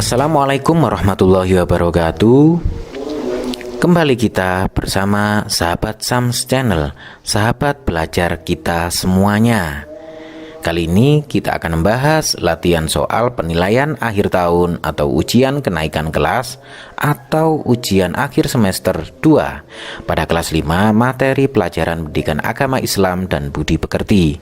Assalamualaikum warahmatullahi wabarakatuh. Kembali kita bersama sahabat Sams Channel, sahabat belajar kita semuanya. Kali ini kita akan membahas latihan soal penilaian akhir tahun atau ujian kenaikan kelas atau ujian akhir semester 2 pada kelas 5 materi pelajaran pendidikan agama Islam dan budi pekerti.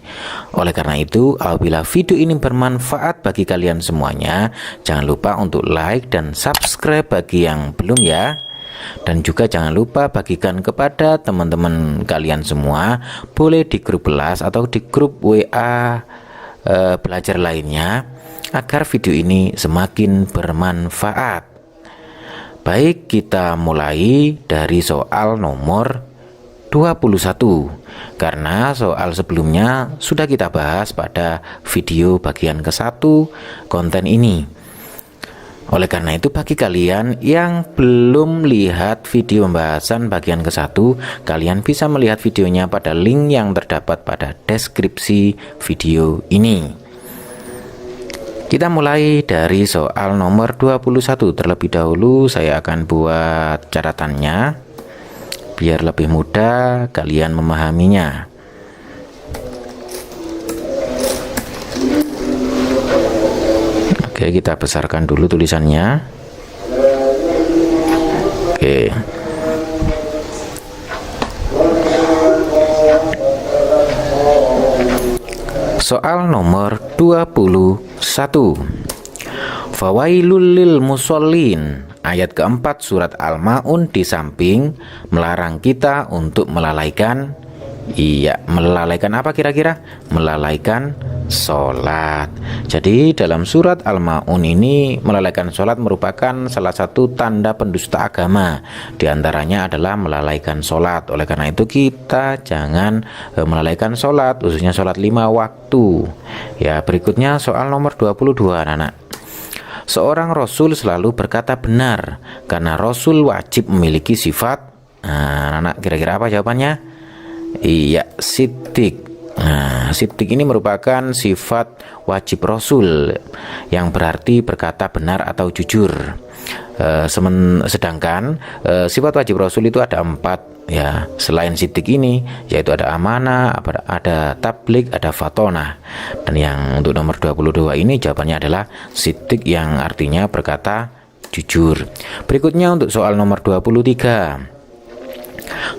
Oleh karena itu, apabila video ini bermanfaat bagi kalian semuanya, jangan lupa untuk like dan subscribe bagi yang belum ya. Dan juga jangan lupa bagikan kepada teman-teman kalian semua, boleh di grup kelas atau di grup WA belajar lainnya, agar video ini semakin bermanfaat. Baik, kita mulai dari soal nomor 21, karena soal sebelumnya sudah kita bahas pada video bagian ke-1 konten ini. Oleh karena itu, bagi kalian yang belum lihat video pembahasan bagian ke-1, kalian bisa melihat videonya pada link yang terdapat pada deskripsi video ini. Kita mulai dari soal nomor 21. Terlebih dahulu saya akan buat catatannya biar lebih mudah kalian memahaminya. Oke, kita besarkan dulu tulisannya. Oke. Soal nomor 21. Fawailul lil musallin. Ayat keempat surat Al-Maun di samping melarang kita untuk melalaikan melalaikan apa kira-kira? Melalaikan sholat. Jadi dalam surat Al-Maun ini, melalaikan sholat merupakan salah satu tanda pendusta agama. Di antaranya adalah melalaikan sholat. Oleh karena itu kita jangan melalaikan sholat, khususnya sholat 5 waktu. Ya, berikutnya soal nomor 22 anak-anak. Seorang Rasul selalu berkata benar, karena Rasul wajib memiliki sifat. Anak-anak, kira-kira apa jawabannya? Iya, siddiq. Nah, siddiq ini merupakan sifat wajib Rasul yang berarti berkata benar atau jujur. Sedangkan sifat wajib Rasul itu ada 4 ya. Selain siddiq ini, yaitu ada amanah, ada tabligh, ada fatonah. Dan yang untuk nomor 22 ini jawabannya adalah siddiq yang artinya berkata jujur. Berikutnya untuk soal nomor 23.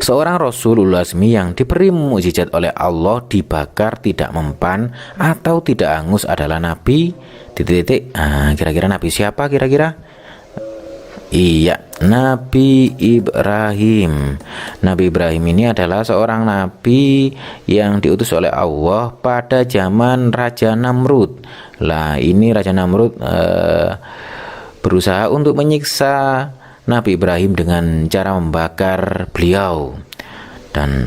Seorang Rasul ulul azmi yang diberi mukjizat oleh Allah dibakar tidak mempan atau tidak hangus adalah Nabi kira-kira Nabi siapa kira-kira? Iya, Nabi Ibrahim. Nabi Ibrahim ini adalah seorang nabi yang diutus oleh Allah pada zaman Raja Namrud. Lah, ini Raja Namrud berusaha untuk menyiksa Nabi Ibrahim dengan cara membakar beliau, dan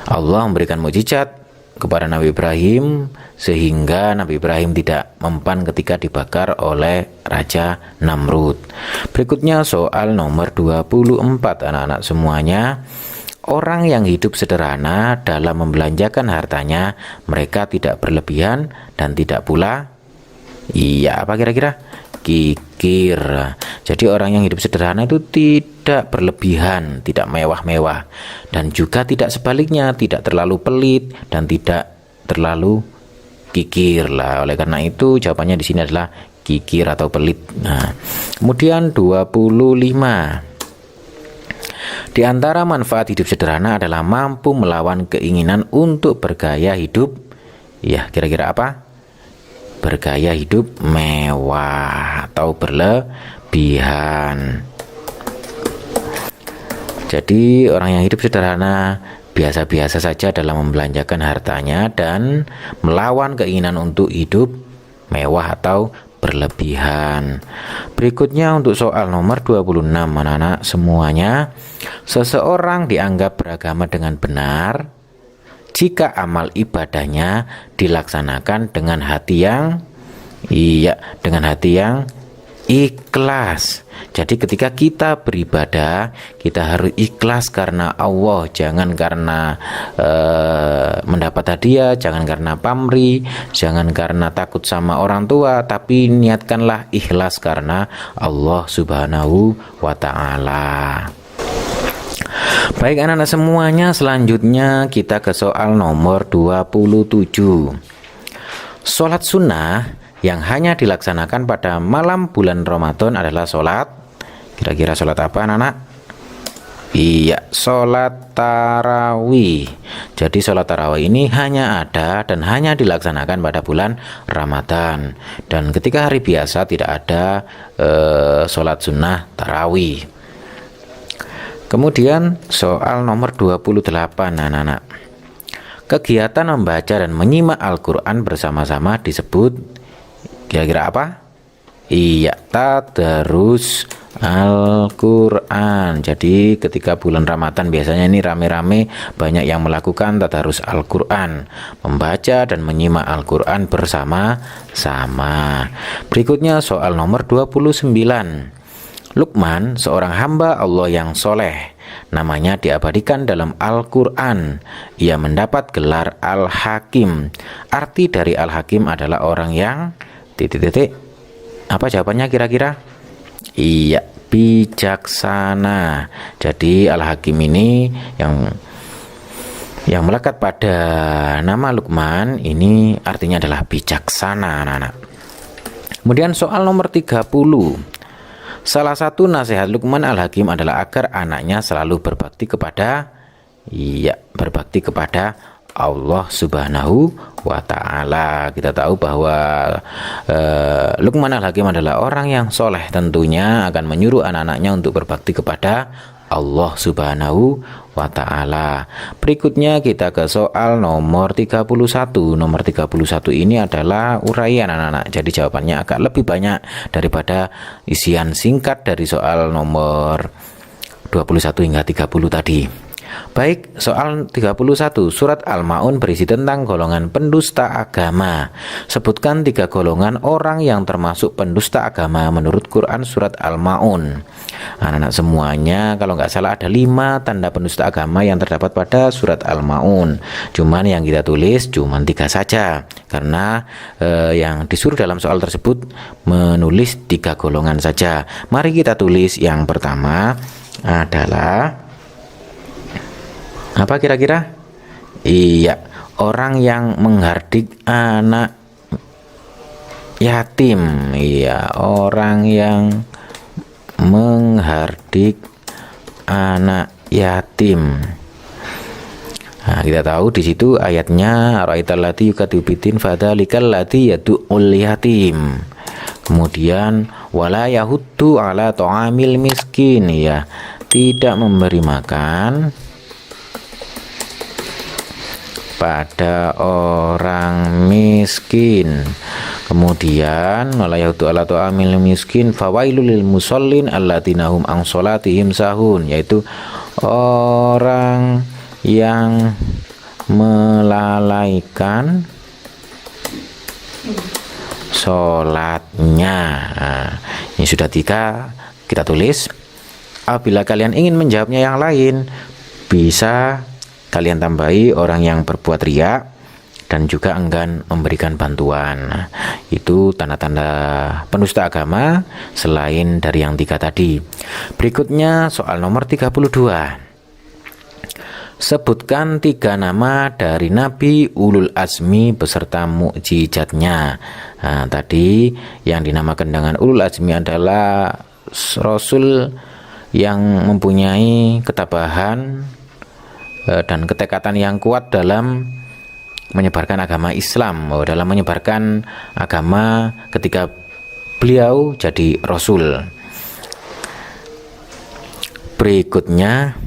Allah memberikan mukjizat kepada Nabi Ibrahim sehingga Nabi Ibrahim tidak mempan ketika dibakar oleh Raja Namrud. Berikutnya soal nomor 24 anak-anak semuanya. Orang yang hidup sederhana dalam membelanjakan hartanya, mereka tidak berlebihan dan tidak pula apa kira-kira? Kikir. Jadi orang yang hidup sederhana itu tidak berlebihan, tidak mewah-mewah, dan juga tidak sebaliknya, tidak terlalu pelit dan tidak terlalu kikir lah. Oleh karena itu jawabannya di sini adalah kikir atau pelit. Nah, kemudian 25. Di antara manfaat hidup sederhana adalah mampu melawan keinginan untuk bergaya hidup. Ya, kira-kira apa? Bergaya hidup mewah atau berlebihan. Jadi orang yang hidup sederhana biasa-biasa saja dalam membelanjakan hartanya dan melawan keinginan untuk hidup mewah atau berlebihan. Berikutnya untuk soal nomor 26 anak-anak semuanya. Seseorang dianggap beragama dengan benar jika amal ibadahnya dilaksanakan dengan hati yang ikhlas. Jadi ketika kita beribadah, kita harus ikhlas karena Allah, jangan karena mendapat hadiah, jangan karena pamrih, jangan karena takut sama orang tua, tapi niatkanlah ikhlas karena Allah Subhanahu wa ta'ala. Baik anak-anak semuanya, selanjutnya kita ke soal nomor 27. Sholat sunnah yang hanya dilaksanakan pada malam bulan Ramadan adalah sholat, kira-kira sholat apa anak-anak? Iya, sholat tarawih. Jadi sholat tarawih ini hanya ada dan hanya dilaksanakan pada bulan Ramadan. Dan ketika hari biasa tidak ada sholat sunnah tarawih. Kemudian soal nomor 28 anak-anak. Kegiatan membaca dan menyimak Al-Quran bersama-sama disebut kira-kira apa? Iya, tadarus Al-Quran. Jadi ketika bulan Ramadan biasanya ini rame-rame banyak yang melakukan tadarus Al-Quran, membaca dan menyimak Al-Quran bersama-sama. Berikutnya soal nomor 29. Luqman, seorang hamba Allah yang soleh, namanya diabadikan dalam Al-Quran. Ia mendapat gelar Al-Hakim. Arti dari Al-Hakim adalah orang yang apa jawabannya kira-kira? Iya, bijaksana. Jadi Al-Hakim ini yang melekat pada nama Luqman ini artinya adalah bijaksana anak-anak. Kemudian soal nomor 30. Salah satu nasihat Luqman Al-Hakim adalah agar anaknya selalu berbakti kepada Allah Subhanahu wa ta'ala. Kita tahu bahwa Luqman Al-Hakim adalah orang yang soleh, tentunya akan menyuruh anak-anaknya untuk berbakti kepada Allah Subhanahu wa ta'ala. Berikutnya kita ke soal nomor 31. Nomor 31 ini adalah uraian anak-anak. Jadi jawabannya agak lebih banyak daripada isian singkat dari soal nomor 21 hingga 30 tadi. Baik, soal 31. Surat Al-Ma'un berisi tentang golongan pendusta agama. Sebutkan 3 golongan orang yang termasuk pendusta agama menurut Quran surat Al-Ma'un. Anak-anak semuanya, kalau nggak salah ada 5 tanda pendusta agama yang terdapat pada surat Al-Ma'un. Cuman yang kita tulis cuman 3 saja, karena yang disuruh dalam soal tersebut menulis 3 golongan saja. Mari kita tulis. Yang pertama adalah apa kira-kira? Iya, orang yang menghardik anak yatim. Iya, orang yang menghardik anak yatim. Nah, kita tahu di situ ayatnya ra'aital lati yukatibitin fadzalikal lati yad'ul yatim. Kemudian wala yahuddu ala ta'amil miskin, ya, tidak memberi makan pada orang miskin. Kemudian wala yahuddu ala ta'amil miskin fawailul lil musallin alladzina hum an sholatihim sahun, yaitu orang yang melalaikan sholatnya. Nah, ini sudah 3 kita tulis. Apabila kalian ingin menjawabnya yang lain, bisa kalian tambahi orang yang berbuat riya dan juga enggan memberikan bantuan. Nah, itu tanda-tanda pendusta agama selain dari yang 3 tadi. Berikutnya soal nomor 32. Sebutkan 3 nama dari Nabi Ulul Azmi beserta mukjizatnya. Nah, tadi yang dinamakan dengan Ulul Azmi adalah Rasul yang mempunyai ketabahan dan ketekatan yang kuat dalam menyebarkan agama Islam, dalam menyebarkan agama ketika beliau jadi Rasul. Berikutnya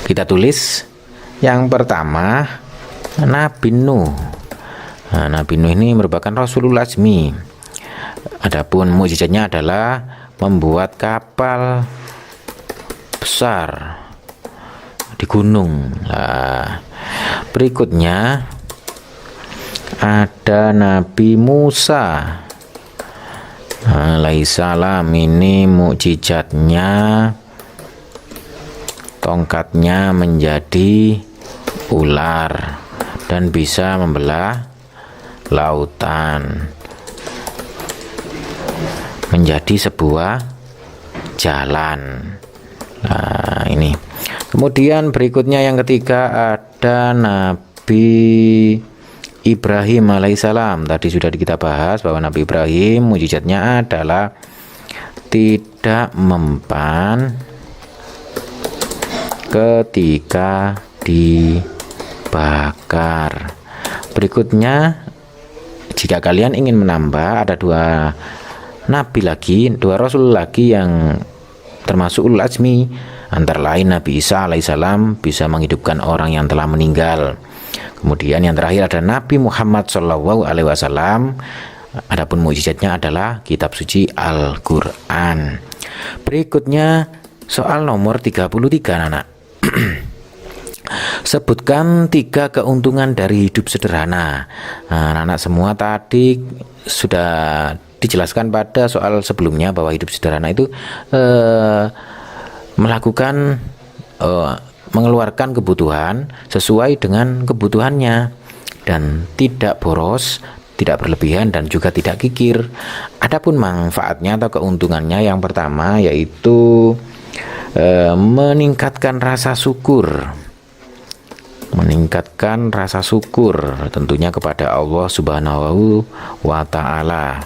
kita tulis yang pertama Nabi Nuh. Nah, Nabi Nuh ini merupakan Rasulul Azmi. Adapun mukjizatnya adalah membuat kapal besar di gunung. Nah, berikutnya ada Nabi Musa alaihissalam. Ini mukjizatnya, tongkatnya menjadi ular dan bisa membelah lautan menjadi sebuah jalan. Nah, ini. Kemudian berikutnya yang ketiga ada Nabi Ibrahim alaihissalam. Tadi sudah kita bahas bahwa Nabi Ibrahim mukjizatnya adalah tidak mempan ketika dibakar. Berikutnya, jika kalian ingin menambah, ada dua nabi lagi, dua rasul lagi yang termasuk ulul azmi, antara lain Nabi Isa alaihissalam bisa menghidupkan orang yang telah meninggal. Kemudian yang terakhir ada Nabi Muhammad Shallallahu Alaihi Wasallam. Adapun mukjizatnya adalah kitab suci Al-Quran. Berikutnya soal nomor 33 anak. Sebutkan 3 keuntungan dari hidup sederhana. Nah, anak semua tadi sudah dijelaskan pada soal sebelumnya bahwa hidup sederhana itu melakukan mengeluarkan kebutuhan sesuai dengan kebutuhannya dan tidak boros, tidak berlebihan dan juga tidak kikir. Adapun manfaatnya atau keuntungannya, yang pertama yaitu meningkatkan rasa syukur. Meningkatkan rasa syukur tentunya kepada Allah Subhanahu wa taala.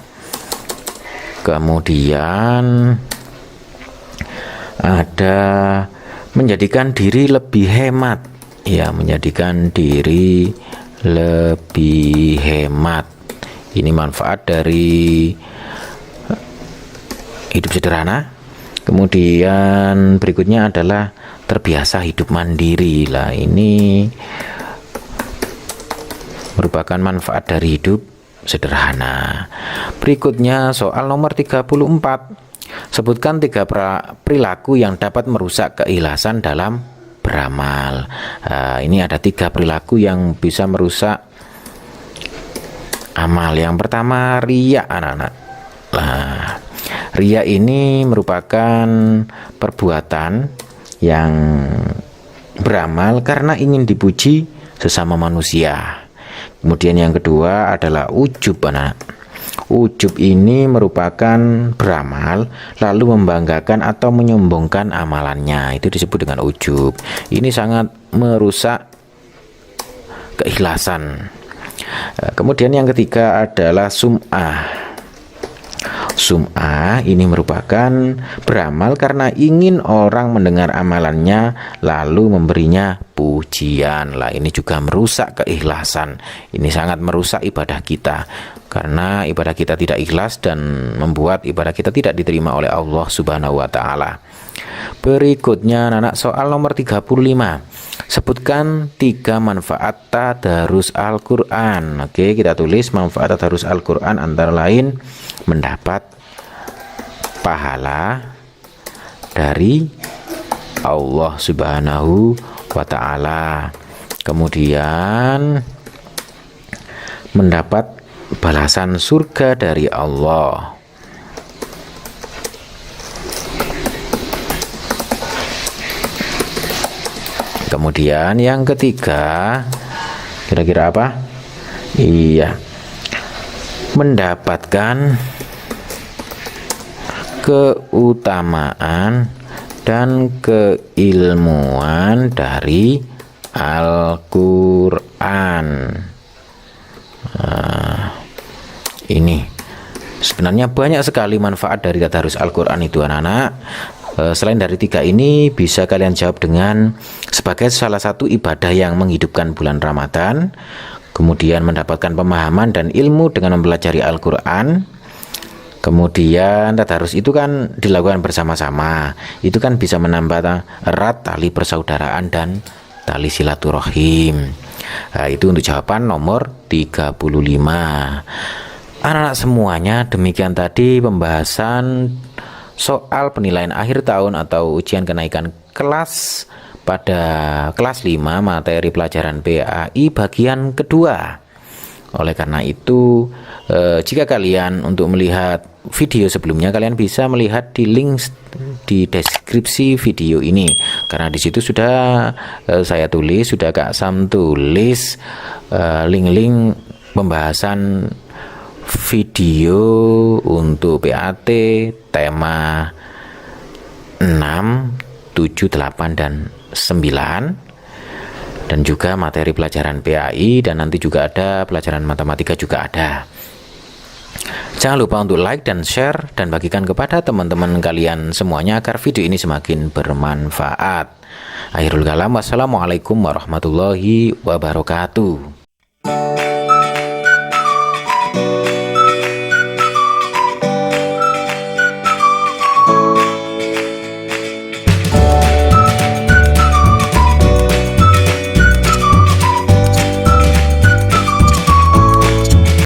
Kemudian ada menjadikan diri lebih hemat, ya, menjadikan diri lebih hemat. Ini manfaat dari hidup sederhana. Kemudian berikutnya adalah terbiasa hidup mandiri. Lah, ini merupakan manfaat dari hidup sederhana. Berikutnya soal nomor 34. Sebutkan 3 perilaku yang dapat merusak keikhlasan dalam beramal. Ini ada 3 perilaku yang bisa merusak amal. Yang pertama, riya, anak-anak. Nah, riya ini merupakan perbuatan yang beramal karena ingin dipuji sesama manusia. Kemudian yang kedua adalah ujub, anak. Ujub ini merupakan beramal lalu membanggakan atau menyombongkan amalannya. Itu disebut dengan ujub. Ini sangat merusak keikhlasan. Kemudian yang ketiga adalah sum'ah. Sum'ah ini merupakan beramal karena ingin orang mendengar amalannya lalu memberinya pujian. Lah, ini juga merusak keikhlasan. Ini sangat merusak ibadah kita karena ibadah kita tidak ikhlas dan membuat ibadah kita tidak diterima oleh Allah Subhanahu wa taala. Berikutnya anak soal nomor 35. Sebutkan 3 manfaat tadarus Al-Quran. Oke, kita tulis manfaat tadarus Al-Quran antara lain mendapat pahala dari Allah Subhanahu wa ta'ala. Kemudian mendapat balasan surga dari Allah. Kemudian yang ketiga, kira-kira apa? Iya, mendapatkan keutamaan dan keilmuan dari Al-Quran. Ini sebenarnya banyak sekali manfaat dari tadarus Al-Quran itu, anak-anak. Selain dari 3 ini, bisa kalian jawab dengan sebagai salah satu ibadah yang menghidupkan bulan Ramadan. Kemudian mendapatkan pemahaman dan ilmu dengan mempelajari Al-Quran. Kemudian tadarus itu kan dilakukan bersama-sama. Itu kan bisa menambah erat tali persaudaraan dan tali silaturahim. Nah, itu untuk jawaban nomor 35. Anak-anak semuanya, demikian tadi pembahasan soal penilaian akhir tahun atau ujian kenaikan kelas pada kelas 5 materi pelajaran PAI bagian kedua. Oleh karena itu, jika kalian untuk melihat video sebelumnya, kalian bisa melihat di link di deskripsi video ini, karena di situ sudah saya tulis, sudah Kak Sam tulis link-link pembahasan video untuk PAT tema 6, 7, 8, dan 9, dan juga materi pelajaran PAI, dan nanti juga ada pelajaran matematika juga ada. Jangan lupa untuk like dan share dan bagikan kepada teman-teman kalian semuanya agar video ini semakin bermanfaat. Akhirul kalam, wassalamualaikum warahmatullahi wabarakatuh.